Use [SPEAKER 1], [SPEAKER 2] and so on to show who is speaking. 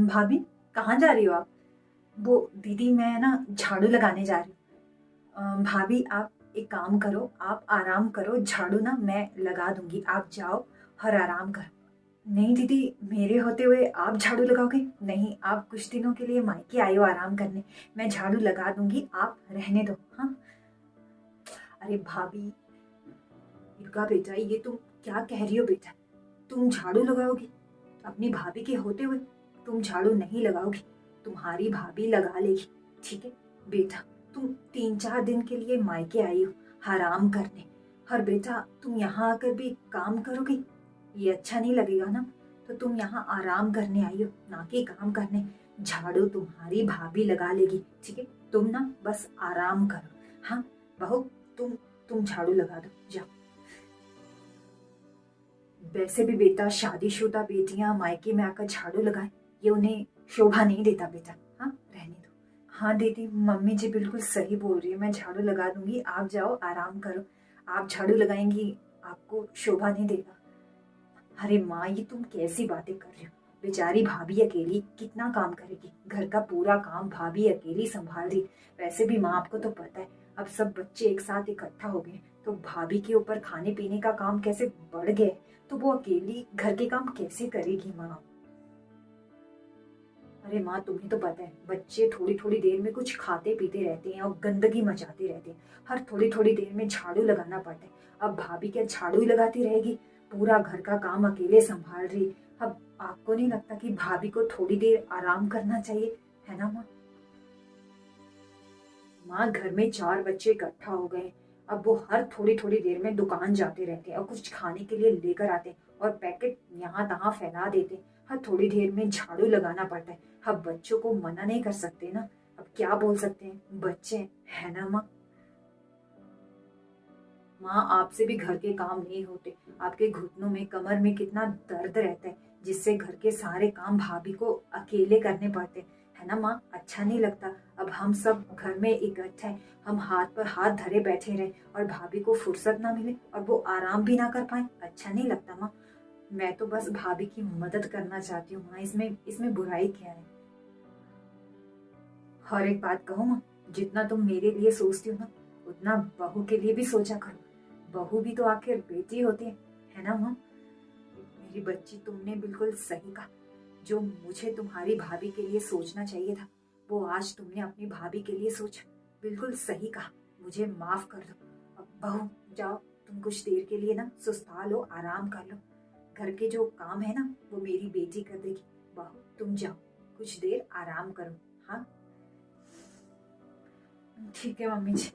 [SPEAKER 1] भाभी, कहाँ जा रही हो आप? वो दीदी, मैं ना झाड़ू लगाने जा रही हूँ। भाभी, आप एक काम करो, आप आराम करो, झाड़ू ना मैं लगा दूंगी, आप जाओ और आराम करो। नहीं दीदी, मेरे होते हुए आप झाड़ू लगाओगे? नहीं, आप कुछ दिनों के लिए मायके आई हो आराम करने। मैं झाड़ू लगा दूंगी, आप रहने दो। हाँ। अरे भाभी, दुर्गा बेटा, ये तुम क्या कह रही हो बेटा? तुम झाड़ू लगाओगी अपनी भाभी के होते हुए? तुम झाड़ू नहीं लगाओगी, तुम्हारी भाभी लगा लेगी। ठीक है बेटा, तुम 3-4 दिन के लिए मायके आई हो आराम करने, और बेटा तुम यहाँ आकर भी काम करोगी? ये अच्छा नहीं लगेगा ना। तो तुम यहाँ आराम करने आई हो, ना कि काम करने। झाड़ू तुम्हारी भाभी लगा लेगी, ठीक है? तुम ना बस आराम करो। हाँ बहू, तुम झाड़ू लगा दो, जाओ। वैसे भी बेटा, शादीशुदा बेटियां मायके में आकर झाड़ू लगाएं, ये उन्हें शोभा नहीं देता बेटा। हाँ, रहने दो। हाँ दीदी, मम्मी जी बिल्कुल सही बोल रही है, मैं झाड़ू लगा दूंगी, आप जाओ आराम करो। आप झाड़ू लगाएंगी, आपको शोभा नहीं देगा। अरे माँ, ये तुम कैसी बातें कर रही हो? बेचारी भाभी अकेली कितना काम करेगी, घर का पूरा काम भाभी अकेली संभाल रही। वैसे भी माँ, आपको तो पता है, अब सब बच्चे एक साथ इकट्ठा हो गए, तो भाभी के ऊपर खाने पीने का काम कैसे बढ़ गए, तो वो अकेली घर के काम कैसे करेगी माँ? अरे माँ, तुम्हें तो पता है, बच्चे थोड़ी थोड़ी देर में कुछ खाते पीते रहते हैं और गंदगी मचाते रहते हैं। हर थोड़ी थोड़ी देर में झाड़ू लगाना पड़ता है। अब भाभी क्या झाड़ू ही लगाती रहेगी? पूरा घर का काम अकेले संभाल रही। अब आपको नहीं लगता कि भाभी को थोड़ी देर आराम करना चाहिए? है ना माँ? माँ, घर में 4 बच्चे इकट्ठा हो गए, अब वो हर थोड़ी थोड़ी देर में दुकान जाते रहते हैं और कुछ खाने के लिए लेकर आते हैं और पैकेट यहाँ तहाँ फैला देते हैं। हर थोड़ी देर में झाड़ू लगाना पड़ता है। अब बच्चों को मना नहीं कर सकते ना। अब क्या बोल सकते हैं, बच्चे हैं, है ना माँ? माँ, आपसे भी घर के काम नहीं होते। आपके घुटनों में, कमर में कितना दर्द रहता है, जिससे घर के सारे काम भाभी को अकेले करने पड़ते हैं। है ना माँ? अच्छा नहीं लगता। अब हम सब घर में इकट्ठे हैं, हम हाथ पर हाथ धरे बैठे रहे और भाभी को फुर्सत ना मिले और वो आराम भी ना कर पाए, अच्छा नहीं लगता माँ। मैं तो बस भाभी की मदद करना चाहती हूँ माँ, इसमें इसमें बुराई क्या है? और एक बात कहूँ माँ, जितना तुम मेरे लिए सोचती हो ना, उतना बहू के लिए भी सोचा करो। बहू भी तो आखिर बेटी होती है ना माँ? मेरी बच्ची, तुमने बिल्कुल सही कहा। जो मुझे तुम्हारी भाभी के लिए सोचना चाहिए था, वो आज तुमने अपनी भाभी के लिए सोचा। बिल्कुल सही कहा। मुझे माफ कर दो। अब बहू, जाओ, तुम कुछ देर के लिए ना सुस्ता लो, आराम कर लो। घर के जो काम है ना, वो मेरी बेटी कर देगी। बहू, तुम जाओ, कुछ देर आराम करो। हाँ, ठीक है मम्मी जी।